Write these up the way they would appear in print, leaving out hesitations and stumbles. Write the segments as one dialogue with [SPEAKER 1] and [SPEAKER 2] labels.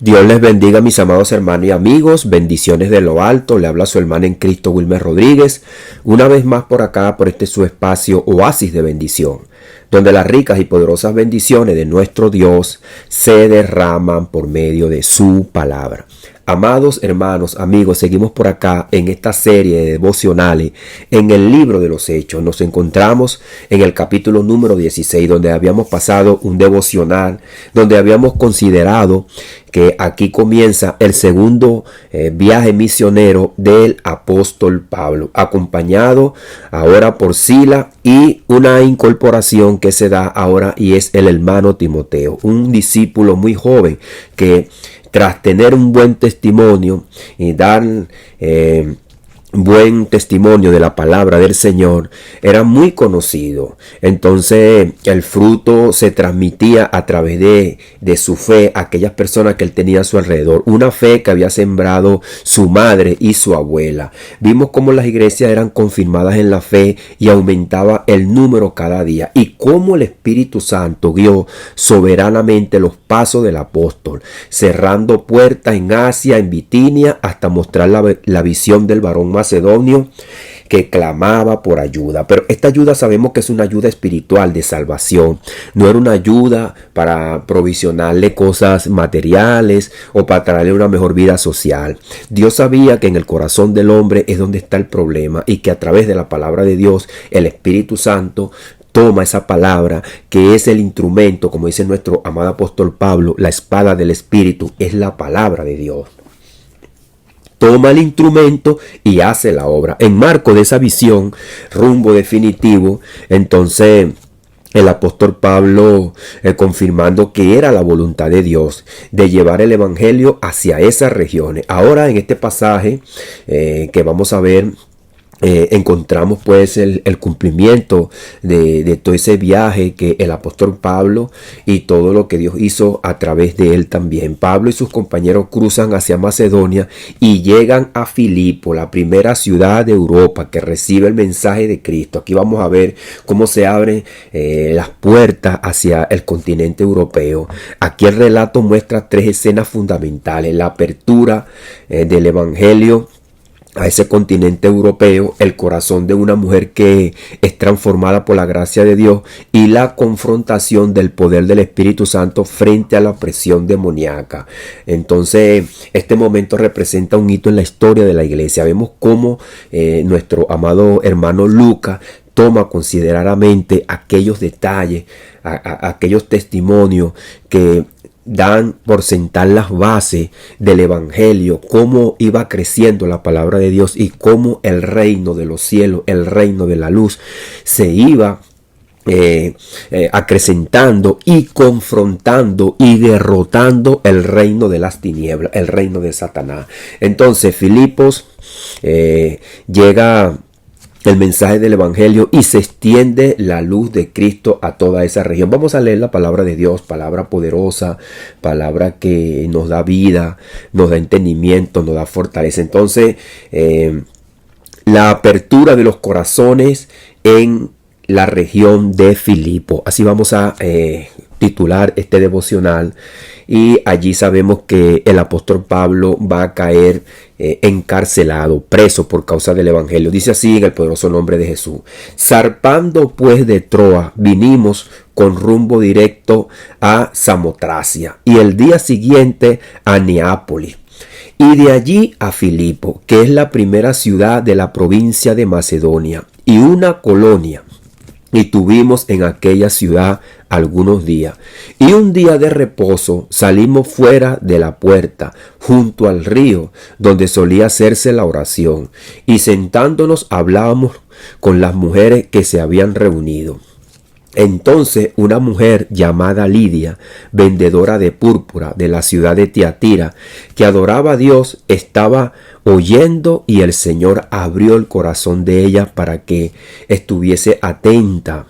[SPEAKER 1] Dios les bendiga, mis amados hermanos y amigos. Bendiciones de lo alto. Le habla su hermano en Cristo, Wilmer Rodríguez. Una vez más por acá, por este su espacio Oasis de Bendición, donde las ricas y poderosas bendiciones de nuestro Dios se derraman por medio de su palabra. Amados hermanos, amigos, seguimos por acá en esta serie de devocionales en el libro de los Hechos. Nos encontramos en el capítulo número 16, donde habíamos pasado un devocional, donde habíamos considerado que aquí comienza el segundo viaje misionero del apóstol Pablo, acompañado ahora por Sila y una incorporación que se da ahora, y es el hermano Timoteo, un discípulo muy joven que, tras tener un buen testimonio y dar buen testimonio de la palabra del Señor, era muy conocido. Entonces el fruto se transmitía a través de su fe a aquellas personas que él tenía a su alrededor, una fe que había sembrado su madre y su abuela. Vimos cómo las iglesias eran confirmadas en la fe y aumentaba el número cada día, y cómo el Espíritu Santo guió soberanamente los pasos del apóstol, cerrando puertas en Asia, en Bitinia, hasta mostrar la visión del varón macedonio que clamaba por ayuda. Pero esta ayuda sabemos que es una ayuda espiritual de salvación. No era una ayuda para provisionarle cosas materiales o para traerle una mejor vida social. Dios sabía que en el corazón del hombre es donde está el problema, y que a través de la palabra de Dios, el Espíritu Santo toma esa palabra, que es el instrumento, como dice nuestro amado apóstol Pablo, la espada del Espíritu es la palabra de Dios. Toma el instrumento y hace la obra. En marco de esa visión, rumbo definitivo, entonces el apóstol Pablo, confirmando que era la voluntad de Dios de llevar el evangelio hacia esas regiones. Ahora, en este pasaje que vamos a ver, encontramos pues el cumplimiento de todo ese viaje que el apóstol Pablo, y todo lo que Dios hizo a través de él también. Pablo y sus compañeros cruzan hacia Macedonia y llegan a Filipo, la primera ciudad de Europa que recibe el mensaje de Cristo. Aquí vamos a ver cómo se abren las puertas hacia el continente europeo. Aquí el relato muestra tres escenas fundamentales: la apertura del evangelio a ese continente europeo, el corazón de una mujer que es transformada por la gracia de Dios, y la confrontación del poder del Espíritu Santo frente a la presión demoníaca. Entonces este momento representa un hito en la historia de la iglesia. Vemos cómo nuestro amado hermano Lucas toma consideradamente aquellos detalles, aquellos testimonios que dan por sentar las bases del evangelio, cómo iba creciendo la palabra de Dios y cómo el reino de los cielos, el reino de la luz, se iba acrecentando y confrontando y derrotando el reino de las tinieblas, el reino de Satanás. Entonces Filipos llega el mensaje del evangelio y se extiende la luz de Cristo a toda esa región. Vamos a leer la palabra de Dios, palabra poderosa, palabra que nos da vida, nos da entendimiento, nos da fortaleza. Entonces, la apertura de los corazones en la región de Filipo. Así vamos a titular este devocional. Y allí sabemos que el apóstol Pablo va a caer encarcelado, preso por causa del evangelio. Dice así en el poderoso nombre de Jesús: zarpando pues de Troa, vinimos con rumbo directo a Samotracia, y el día siguiente a Neápolis, y de allí a Filipo, que es la primera ciudad de la provincia de Macedonia y una colonia. Y tuvimos en aquella ciudad algunos días. Y un día de reposo salimos fuera de la puerta, junto al río, donde solía hacerse la oración. Y sentándonos hablábamos con las mujeres que se habían reunido. Entonces una mujer llamada Lidia, vendedora de púrpura de la ciudad de Tiatira, que adoraba a Dios, estaba oyendo, y el Señor abrió el corazón de ella para que estuviese atenta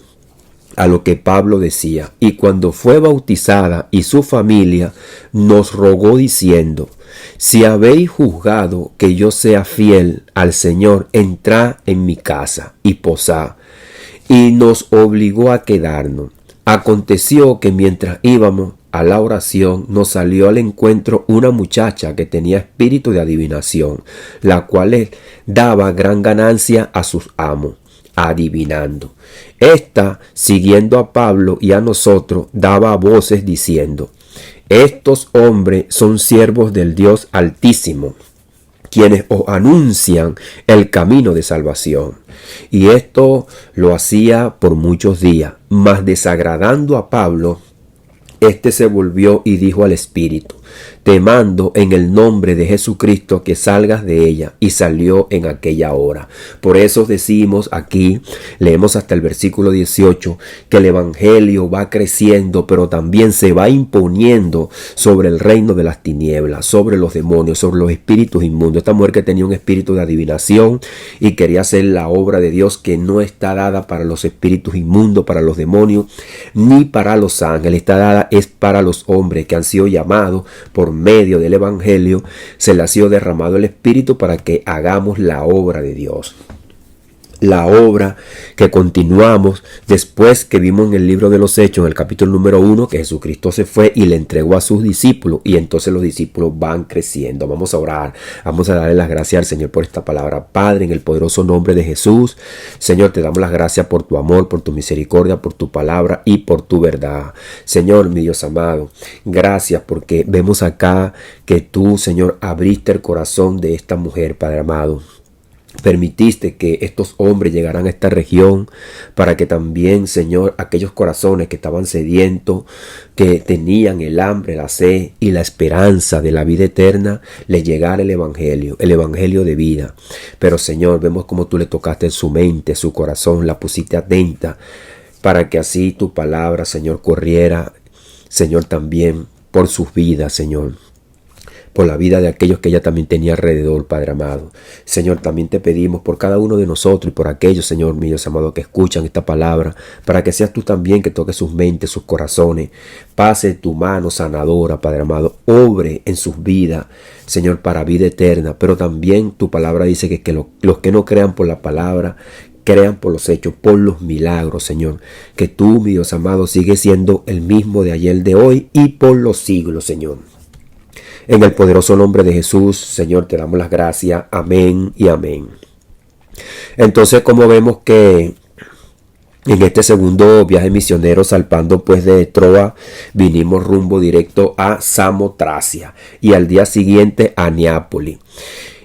[SPEAKER 1] a lo que Pablo decía. Y cuando fue bautizada y su familia, nos rogó diciendo: si habéis juzgado que yo sea fiel al Señor, entrad en mi casa y posad. Y nos obligó a quedarnos. Aconteció que mientras íbamos a la oración, nos salió al encuentro una muchacha que tenía espíritu de adivinación, la cual daba gran ganancia a sus amos, adivinando. Esta, siguiendo a Pablo y a nosotros, daba voces diciendo: estos hombres son siervos del Dios Altísimo, quienes os anuncian el camino de salvación. Y esto lo hacía por muchos días, mas desagradando a Pablo, este se volvió y dijo al espíritu: te mando en el nombre de Jesucristo que salgas de ella. Y salió en aquella hora. Por eso decimos aquí, leemos hasta el versículo 18, que el evangelio va creciendo, pero también se va imponiendo sobre el reino de las tinieblas, sobre los demonios, sobre los espíritus inmundos. Esta mujer que tenía un espíritu de adivinación y quería hacer la obra de Dios, que no está dada para los espíritus inmundos, para los demonios, ni para los ángeles. Está dada es para los hombres que han sido llamados por medio del evangelio. Se le ha sido derramado el espíritu para que hagamos la obra de Dios. La obra que continuamos después que vimos en el libro de los Hechos, en el capítulo número 1, que Jesucristo se fue y le entregó a sus discípulos, y entonces los discípulos van creciendo. Vamos a orar, vamos a darle las gracias al Señor por esta palabra. Padre, en el poderoso nombre de Jesús, Señor, te damos las gracias por tu amor, por tu misericordia, por tu palabra y por tu verdad. Señor, mi Dios amado, gracias porque vemos acá que tú, Señor, abriste el corazón de esta mujer, Padre amado. Permitiste que estos hombres llegaran a esta región para que también, Señor, aquellos corazones que estaban sedientos, que tenían el hambre, la sed y la esperanza de la vida eterna, les llegara el evangelio de vida. Pero, Señor, vemos como tú le tocaste en su mente, su corazón, la pusiste atenta para que así tu palabra, Señor, corriera, Señor, también por sus vidas, Señor, por la vida de aquellos que ella también tenía alrededor, Padre amado. Señor, también te pedimos por cada uno de nosotros y por aquellos, Señor mío, amado, que escuchan esta palabra, para que seas tú también que toques sus mentes, sus corazones. Pase tu mano sanadora, Padre amado, obre en sus vidas, Señor, para vida eterna. Pero también tu palabra dice que los que no crean por la palabra, crean por los hechos, por los milagros, Señor. Que tú, mi Dios amado, sigues siendo el mismo de ayer, de hoy y por los siglos, Señor. En el poderoso nombre de Jesús, Señor, te damos las gracias. Amén y amén. Entonces, como vemos que en este segundo viaje misionero, salpando pues de Troa, vinimos rumbo directo a Samotracia y al día siguiente a Neápolis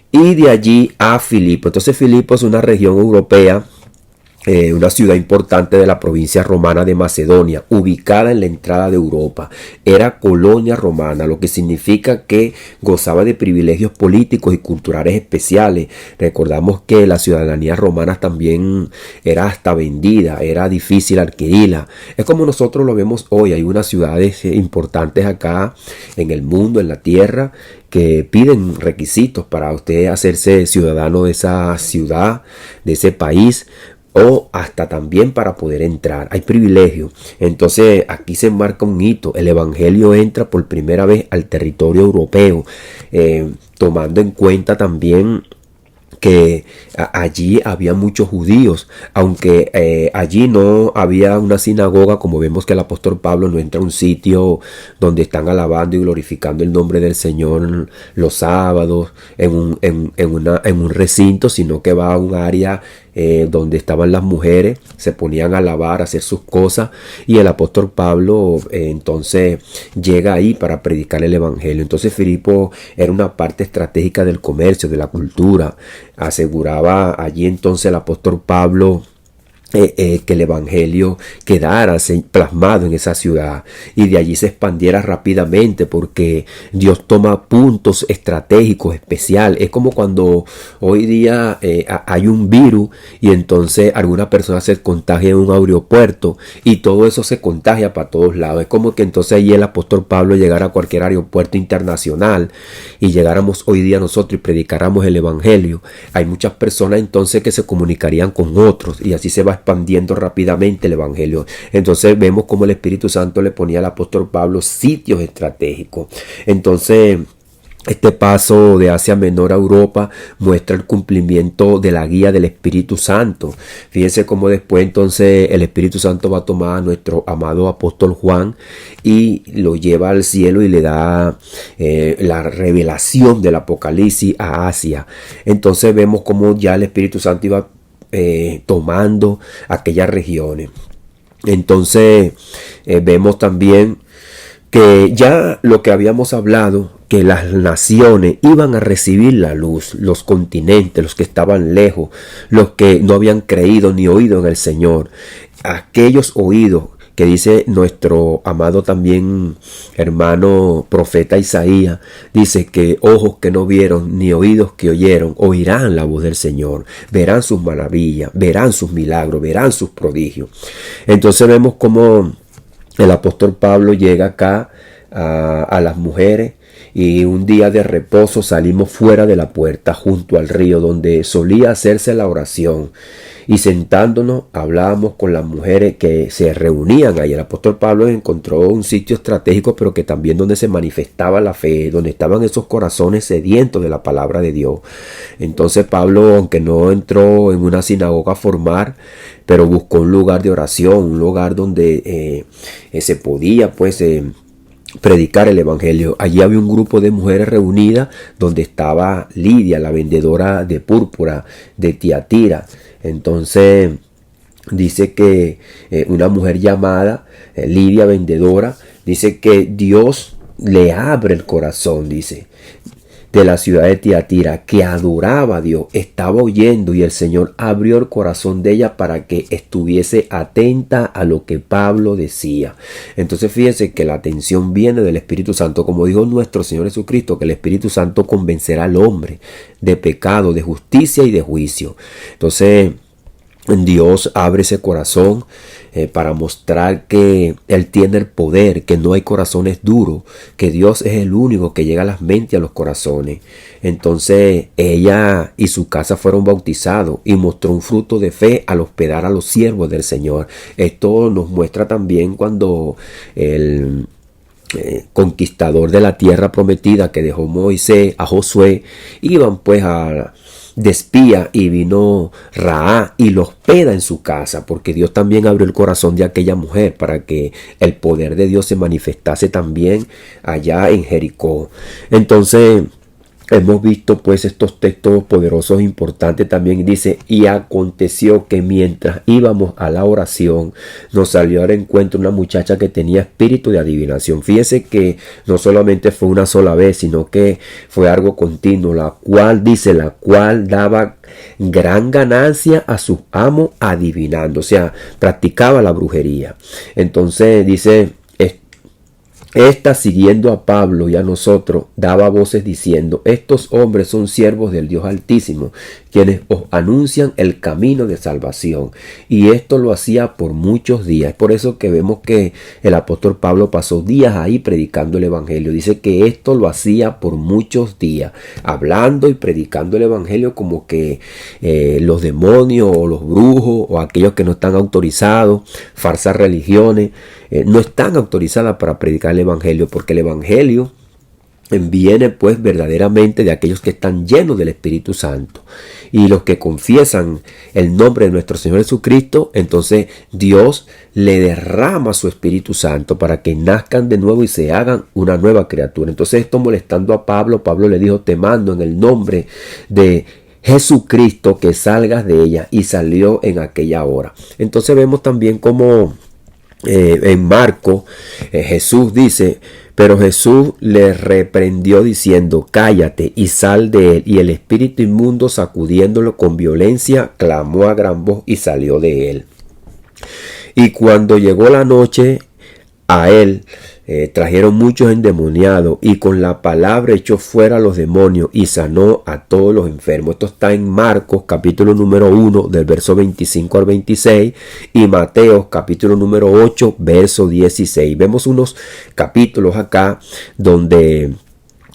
[SPEAKER 1] y de allí a Filipo. Entonces Filipo es una región europea, una ciudad importante de la provincia romana de Macedonia, ubicada en la entrada de Europa. Era colonia romana, lo que significa que gozaba de privilegios políticos y culturales especiales. Recordamos que la ciudadanía romana también era hasta vendida, era difícil adquirirla. Es como nosotros lo vemos hoy. Hay unas ciudades importantes acá en el mundo, en la tierra, que piden requisitos para usted hacerse ciudadano de esa ciudad, de ese país, o hasta también para poder entrar. Hay privilegios. Entonces aquí se marca un hito. El evangelio entra por primera vez al territorio europeo, tomando en cuenta también que allí había muchos judíos, aunque allí no había una sinagoga, como vemos que el apóstol Pablo no entra a un sitio donde están alabando y glorificando el nombre del Señor los sábados en un recinto, sino que va a un área donde estaban las mujeres, se ponían a alabar, a hacer sus cosas, y el apóstol Pablo entonces llega ahí para predicar el evangelio. Entonces Filipo era una parte estratégica del comercio, de la cultura. Aseguraba allí entonces el apóstol Pablo que el evangelio quedara plasmado en esa ciudad y de allí se expandiera rápidamente, porque Dios toma puntos estratégicos especiales. Es como cuando hoy día hay un virus y entonces alguna persona se contagia en un aeropuerto y todo eso se contagia para todos lados. Es como que entonces allí el apóstol Pablo llegara a cualquier aeropuerto internacional y llegáramos hoy día nosotros y predicáramos el evangelio. Hay muchas personas entonces que se comunicarían con otros y así se va expandiendo rápidamente el evangelio. Entonces vemos como el Espíritu Santo le ponía al apóstol Pablo sitios estratégicos. Entonces Este paso de Asia Menor a Europa muestra el cumplimiento de la guía del Espíritu Santo. Fíjense cómo después entonces el Espíritu Santo va a tomar a nuestro amado apóstol Juan y lo lleva al cielo y le da la revelación del Apocalipsis a Asia. Entonces vemos cómo ya el Espíritu Santo iba tomando aquellas regiones. Entonces vemos también que ya lo que habíamos hablado, que las naciones iban a recibir la luz, los continentes, los que estaban lejos, los que no habían creído ni oído en el Señor, aquellos oídos que dice nuestro amado también hermano profeta Isaías, dice que ojos que no vieron ni oídos que oyeron, oirán la voz del Señor, verán sus maravillas, verán sus milagros, verán sus prodigios. Entonces vemos cómo el apóstol Pablo llega acá a las mujeres y un día de reposo salimos fuera de la puerta junto al río donde solía hacerse la oración y sentándonos hablábamos con las mujeres que se reunían ahí. El apóstol Pablo encontró un sitio estratégico, pero que también donde se manifestaba la fe, donde estaban esos corazones sedientos de la palabra de Dios. Entonces Pablo, aunque no entró en una sinagoga a formar, pero buscó un lugar de oración, un lugar donde se podía pues predicar el evangelio. Allí había un grupo de mujeres reunidas donde estaba Lidia, la vendedora de púrpura de Tiatira. Entonces dice que una mujer llamada Lidia, vendedora, dice que Dios le abre el corazón, dice, de la ciudad de Tiatira, que adoraba a Dios, estaba oyendo y el Señor abrió el corazón de ella para que estuviese atenta a lo que Pablo decía. Entonces fíjense que la atención viene del Espíritu Santo, como dijo nuestro Señor Jesucristo, que el Espíritu Santo convencerá al hombre de pecado, de justicia y de juicio. Entonces Dios abre ese corazón para mostrar que Él tiene el poder, que no hay corazones duros, que Dios es el único que llega a las mentes y a los corazones. Entonces ella y su casa fueron bautizados y mostró un fruto de fe al hospedar a los siervos del Señor. Esto nos muestra también cuando el conquistador de la tierra prometida que dejó Moisés a Josué, iban pues de espía y vino Raá y los hospeda en su casa, porque Dios también abrió el corazón de aquella mujer para que el poder de Dios se manifestase también allá en Jericó. Entonces hemos visto pues estos textos poderosos importantes. También dice: y aconteció que mientras íbamos a la oración nos salió al encuentro una muchacha que tenía espíritu de adivinación. Fíjese que no solamente fue una sola vez, sino que fue algo continuo, la cual daba gran ganancia a sus amos adivinando, o sea, practicaba la brujería. Entonces dice: esta, siguiendo a Pablo y a nosotros, daba voces diciendo: estos hombres son siervos del Dios Altísimo, quienes os anuncian el camino de salvación. Y esto lo hacía por muchos días. Es por eso que vemos que el apóstol Pablo pasó días ahí predicando el evangelio. Dice que esto lo hacía por muchos días, hablando y predicando el evangelio, como que los demonios o los brujos o aquellos que no están autorizados, falsas religiones, no están autorizadas para predicar el evangelio, porque el evangelio viene pues verdaderamente de aquellos que están llenos del Espíritu Santo y los que confiesan el nombre de nuestro Señor Jesucristo. Entonces Dios le derrama su Espíritu Santo para que nazcan de nuevo y se hagan una nueva criatura. Entonces, esto molestando a Pablo, Pablo le dijo: te mando en el nombre de Jesucristo que salgas de ella, y salió en aquella hora. Entonces vemos también como en Marcos Jesús dice: pero Jesús le reprendió diciendo: cállate y sal de él. Y el espíritu inmundo, sacudiéndolo con violencia, clamó a gran voz y salió de él. Y cuando llegó la noche, a él trajeron muchos endemoniados, y con la palabra echó fuera a los demonios y sanó a todos los enfermos. Esto está en Marcos capítulo número 1 del verso 25 al 26 y Mateo capítulo número 8 verso 16. Vemos unos capítulos acá donde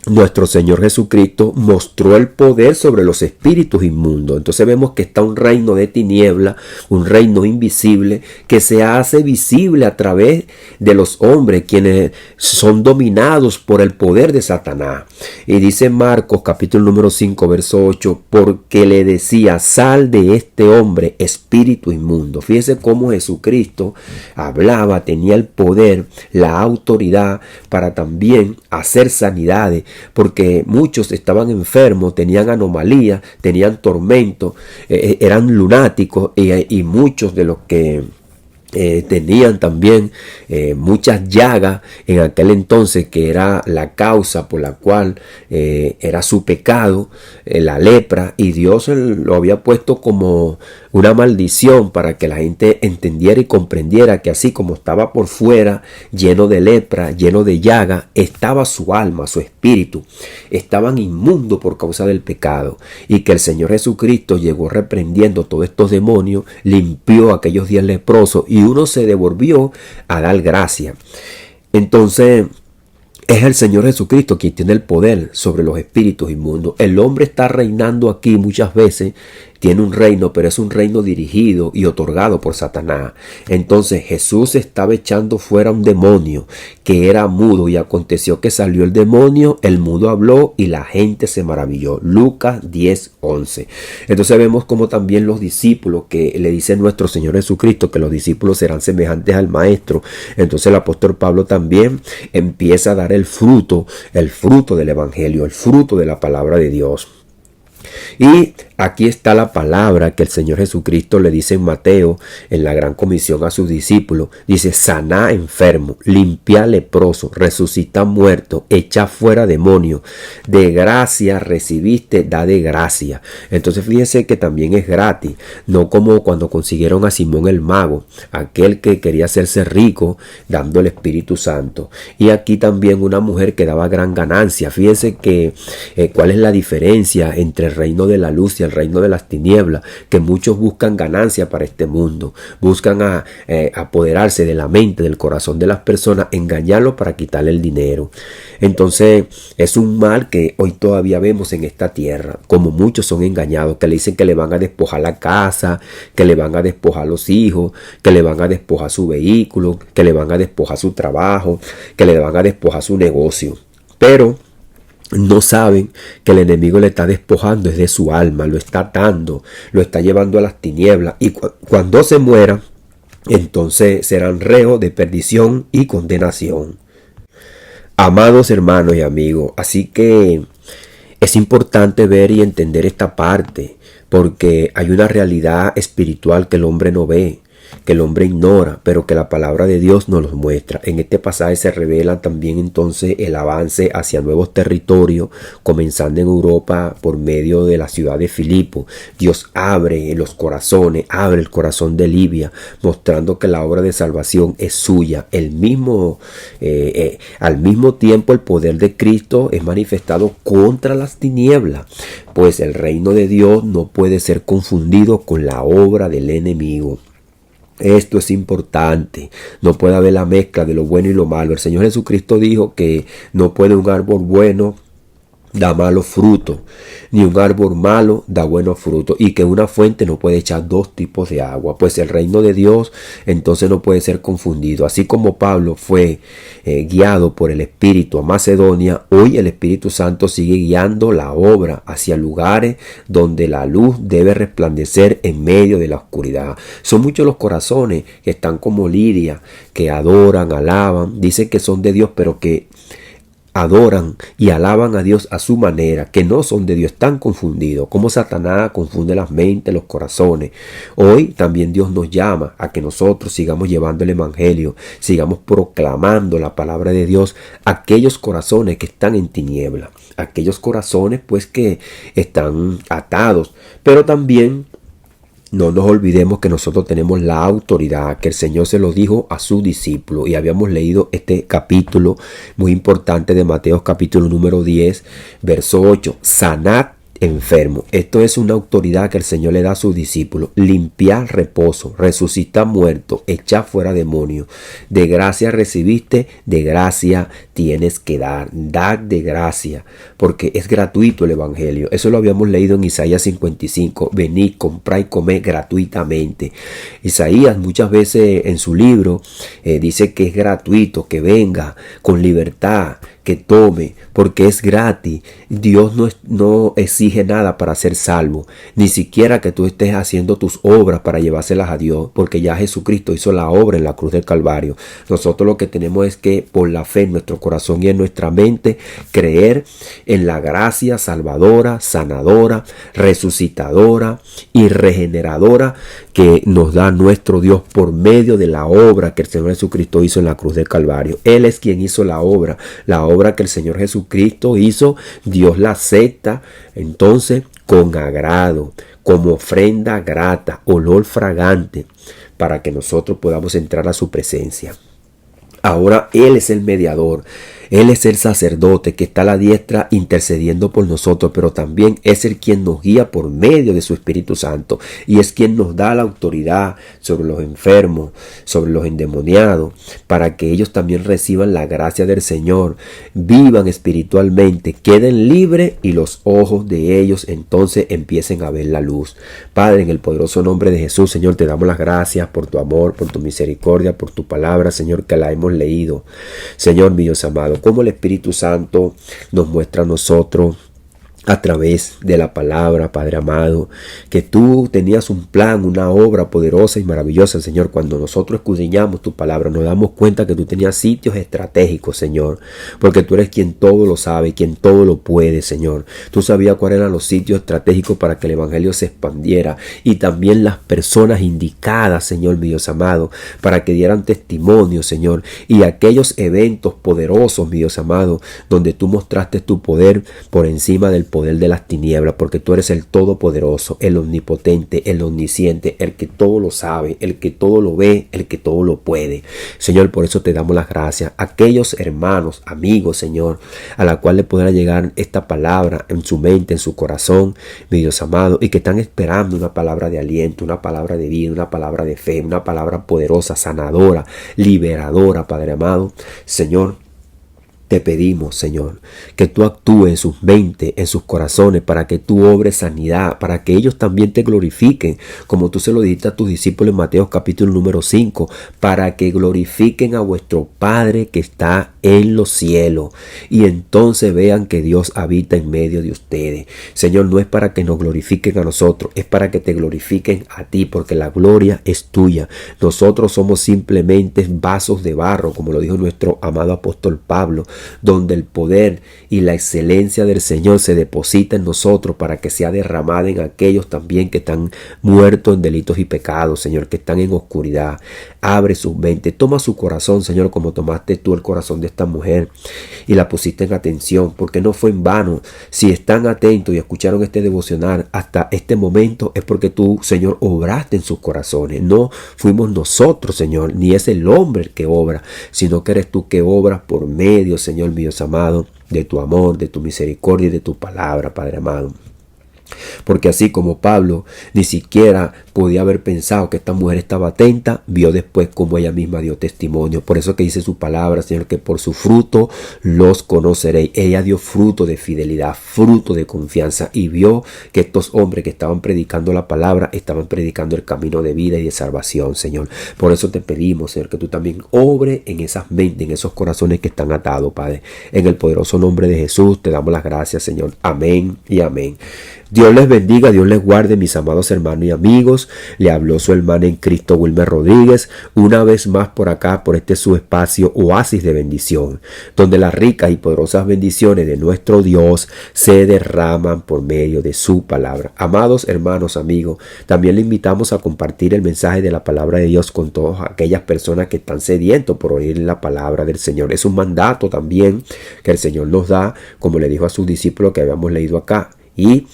[SPEAKER 1] nuestro Señor Jesucristo mostró el poder sobre los espíritus inmundos. Entonces vemos que está un reino de tiniebla, un reino invisible que se hace visible a través de los hombres, quienes son dominados por el poder de Satanás. Y dice Marcos capítulo número 5 verso 8, porque le decía: sal de este hombre, espíritu inmundo. Fíjese cómo Jesucristo hablaba, tenía el poder, la autoridad para también hacer sanidades, porque muchos estaban enfermos, tenían anomalías, tenían tormento, eran lunáticos, y muchos de los que tenían también muchas llagas en aquel entonces, que era la causa por la cual era su pecado, la lepra, y Dios lo había puesto como una maldición para que la gente entendiera y comprendiera que así como estaba por fuera lleno de lepra, lleno de llaga, estaba su alma, su espíritu, estaban inmundos por causa del pecado, y que el Señor Jesucristo llegó reprendiendo todos estos demonios, limpió a aquellos 10 leprosos, y uno se devolvió a dar gracia. Entonces es el Señor Jesucristo quien tiene el poder sobre los espíritus inmundos. El hombre está reinando aquí muchas veces, tiene un reino, pero es un reino dirigido y otorgado por Satanás. Entonces Jesús estaba echando fuera un demonio que era mudo, y aconteció que salió el demonio, el mudo habló y la gente se maravilló. Lucas 10:11. Entonces vemos como también los discípulos, que le dice nuestro Señor Jesucristo que los discípulos serán semejantes al Maestro. Entonces el apóstol Pablo también empieza a dar el fruto del Evangelio, el fruto de la palabra de Dios. Y aquí está la palabra que el Señor Jesucristo le dice en Mateo, en la gran comisión a sus discípulos. Dice: saná enfermo, limpia leproso, resucita muerto, echa fuera demonio. De gracia recibiste, da de gracia. Entonces fíjense que también es gratis, no como cuando consiguieron a Simón el mago, aquel que quería hacerse rico dando el Espíritu Santo. Y aquí también una mujer que daba gran ganancia. Fíjense que cuál es la diferencia entre el reino de la luz y el reino de las tinieblas, que muchos buscan ganancia para este mundo, buscan apoderarse de la mente, del corazón de las personas, engañarlos para quitarle el dinero. Entonces es un mal que hoy todavía vemos en esta tierra, como muchos son engañados, que le dicen que le van a despojar la casa, que le van a despojar los hijos, que le van a despojar su vehículo, que le van a despojar su trabajo, que le van a despojar su negocio, pero no saben que el enemigo le está despojando es de su alma, lo está atando, lo está llevando a las tinieblas, y cuando se muera, entonces serán reos de perdición y condenación. Amados hermanos y amigos, así que es importante ver y entender esta parte, porque hay una realidad espiritual que el hombre no ve, que el hombre ignora, pero que la palabra de Dios nos los muestra. En este pasaje se revela también entonces el avance hacia nuevos territorios, comenzando en Europa por medio de la ciudad de Filipo. Dios abre los corazones, abre el corazón de Libia, mostrando que la obra de salvación es suya. Al mismo tiempo el poder de Cristo es manifestado contra las tinieblas, pues el reino de Dios no puede ser confundido con la obra del enemigo. Esto es importante, no puede haber la mezcla de lo bueno y lo malo. El Señor Jesucristo dijo que no puede un árbol bueno da malos frutos, ni un árbol malo da buenos frutos, y que una fuente no puede echar dos tipos de agua, pues el reino de Dios entonces no puede ser confundido. Así como Pablo fue guiado por el Espíritu a Macedonia, hoy el Espíritu Santo sigue guiando la obra hacia lugares donde la luz debe resplandecer en medio de la oscuridad. Son muchos los corazones que están como Lidia, que adoran, alaban, dicen que son de Dios, pero que adoran y alaban a Dios a su manera, que no son de Dios, están confundidos, como Satanás confunde las mentes, los corazones. Hoy también Dios nos llama a que nosotros sigamos llevando el Evangelio, sigamos proclamando la palabra de Dios a aquellos corazones que están en tiniebla, aquellos corazones pues que están atados, pero también no nos olvidemos que nosotros tenemos la autoridad, que el Señor se lo dijo a sus discípulos. Y habíamos leído este capítulo muy importante de Mateo capítulo número 10, verso 8. Sanad enfermo. Esto es una autoridad que el Señor le da a sus discípulos. Limpiar reposo, resucitar muerto, echar fuera demonios. De gracia recibiste, de gracia tienes que dar. Dad de gracia, porque es gratuito el evangelio. Eso lo habíamos leído en Isaías 55. Venid, comprad y comed gratuitamente. Isaías muchas veces en su libro dice que es gratuito, que venga con libertad, que tome, porque es gratis. Dios no exige nada para ser salvo, ni siquiera que tú estés haciendo tus obras para llevárselas a Dios, porque ya Jesucristo hizo la obra en la cruz del Calvario. Nosotros lo que tenemos es que por la fe en nuestro corazón y en nuestra mente creer en la gracia salvadora, sanadora, resucitadora y regeneradora que nos da nuestro Dios por medio de la obra que el Señor Jesucristo hizo en la cruz del Calvario. Él es quien hizo la obra que el Señor Jesucristo hizo. Dios la acepta entonces con agrado, como ofrenda grata, olor fragante, para que nosotros podamos entrar a su presencia. Ahora Él es el mediador. Él es el sacerdote que está a la diestra intercediendo por nosotros, pero también es el quien nos guía por medio de su Espíritu Santo y es quien nos da la autoridad sobre los enfermos, sobre los endemoniados, para que ellos también reciban la gracia del Señor, vivan espiritualmente, queden libres y los ojos de ellos entonces empiecen a ver la luz. Padre, en el poderoso nombre de Jesús, Señor, te damos las gracias por tu amor, por tu misericordia, por tu palabra, Señor, que la hemos leído. Señor, mi Dios amado, como el Espíritu Santo nos muestra a nosotros a través de la palabra, Padre amado, que tú tenías un plan, una obra poderosa y maravillosa, Señor. Cuando nosotros escudriñamos tu palabra, nos damos cuenta que tú tenías sitios estratégicos, Señor, porque tú eres quien todo lo sabe, quien todo lo puede, Señor. Tú sabías cuáles eran los sitios estratégicos para que el evangelio se expandiera y también las personas indicadas, Señor, mi Dios amado, para que dieran testimonio, Señor, y aquellos eventos poderosos, mi Dios amado, donde tú mostraste tu poder por encima del poder de las tinieblas, porque tú eres el todopoderoso, el omnipotente, el omnisciente, el que todo lo sabe, el que todo lo ve, el que todo lo puede. Señor, por eso te damos las gracias. Aquellos hermanos, amigos, Señor, a la cual le podrá llegar esta palabra en su mente, en su corazón, mi Dios amado, y que están esperando una palabra de aliento, una palabra de vida, una palabra de fe, una palabra poderosa, sanadora, liberadora, Padre amado. Señor, te pedimos, Señor, que tú actúes en sus mentes, en sus corazones, para que tú obres sanidad, para que ellos también te glorifiquen, como tú se lo dijiste a tus discípulos en Mateo capítulo número 5, para que glorifiquen a vuestro Padre que está en los cielos, y entonces vean que Dios habita en medio de ustedes. Señor, no es para que nos glorifiquen a nosotros, es para que te glorifiquen a ti, porque la gloria es tuya. Nosotros somos simplemente vasos de barro, como lo dijo nuestro amado apóstol Pablo, donde el poder y la excelencia del Señor se deposita en nosotros para que sea derramada en aquellos también que están muertos en delitos y pecados, Señor, que están en oscuridad. Abre su mente, toma su corazón, Señor, como tomaste tú el corazón de esta mujer y la pusiste en atención, porque no fue en vano. Si están atentos y escucharon este devocional hasta este momento, es porque tú, Señor, obraste en sus corazones. No fuimos nosotros, Señor, ni es el hombre el que obra, sino que eres tú que obras por medio, Señor, mi Dios amado, de tu amor, de tu misericordia y de tu palabra, Padre amado. Porque así como Pablo ni siquiera podía haber pensado que esta mujer estaba atenta, vio después como ella misma dio testimonio. Por eso que dice su palabra, Señor, que por su fruto los conoceréis. Ella dio fruto de fidelidad, fruto de confianza, y vio que estos hombres que estaban predicando la palabra estaban predicando el camino de vida y de salvación, Señor. Por eso te pedimos, Señor, que tú también obres en esas mentes, en esos corazones que están atados, Padre. En el poderoso nombre de Jesús te damos las gracias, Señor. Amén y amén. Dios les bendiga, Dios les guarde, mis amados hermanos y amigos. Le habló su hermana en Cristo, Wilmer Rodríguez, una vez más por acá, por este su espacio Oasis de Bendición, donde las ricas y poderosas bendiciones de nuestro Dios se derraman por medio de su palabra. Amados hermanos, amigos, también le invitamos a compartir el mensaje de la palabra de Dios con todas aquellas personas que están sedientos por oír la palabra del Señor. Es un mandato también que el Señor nos da, como le dijo a sus discípulos que habíamos leído acá, y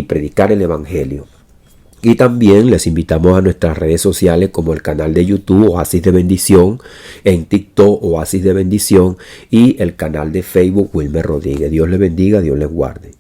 [SPEAKER 1] predicar el evangelio. Y también les invitamos a nuestras redes sociales, como el canal de YouTube Oasis de Bendición, en TikTok Oasis de Bendición y el canal de Facebook Wilmer Rodríguez. Dios les bendiga, Dios les guarde.